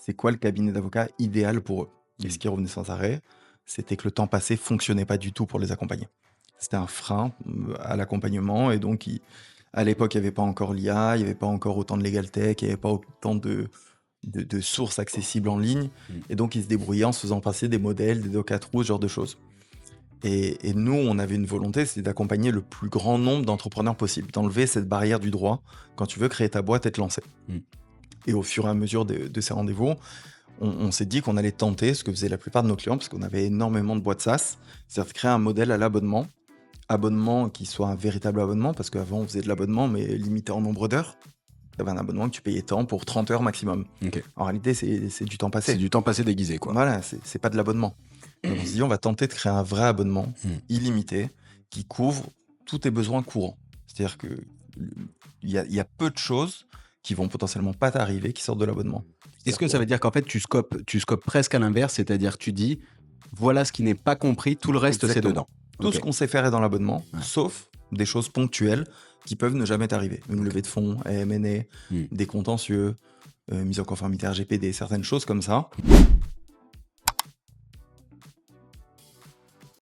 c'est quoi le cabinet d'avocats idéal pour eux. Et Mmh. ce qui revenait sans arrêt, c'était que le temps passé fonctionnait pas du tout pour les accompagner. C'était un frein à l'accompagnement et donc à l'époque, il n'y avait pas encore l'IA, il n'y avait pas encore autant de legal tech, il n'y avait pas autant de sources accessibles en ligne. Mmh. Et donc, ils se débrouillaient en se faisant passer des modèles, des docatrous, ce genre de choses. Et nous, on avait une volonté, c'est d'accompagner le plus grand nombre d'entrepreneurs possible, d'enlever cette barrière du droit quand tu veux créer ta boîte et te lancer. Mmh. Et au fur et à mesure de ces rendez-vous, on s'est dit qu'on allait tenter ce que faisaient la plupart de nos clients, parce qu'on avait énormément de boîtes SaaS, c'est-à-dire de créer un modèle à l'abonnement, abonnement qui soit un véritable abonnement, parce qu'avant on faisait de l'abonnement, mais limité en nombre d'heures. Tu avais un abonnement que tu payais tant pour 30 heures maximum. OK. En réalité, c'est du temps passé. C'est du temps passé déguisé, quoi. Voilà, c'est pas de l'abonnement. Donc on s'est dit, on va tenter de créer un vrai abonnement Mmh. illimité qui couvre tous tes besoins courants. C'est-à-dire que il y a peu de choses qui vont potentiellement pas t'arriver qui sortent de l'abonnement. Est-ce que ça veut dire qu'en fait, tu scopes presque à l'inverse, c'est-à-dire tu dis: «Voilà ce qui n'est pas compris, tout le reste, c'est Exactement. dedans». Tout OK. ce qu'on sait faire est dans l'abonnement, Ouais. sauf des choses ponctuelles qui peuvent ne jamais t'arriver. Une levée de fonds, M&A, Mmh. des contentieux, mise en conformité RGPD, certaines choses comme ça.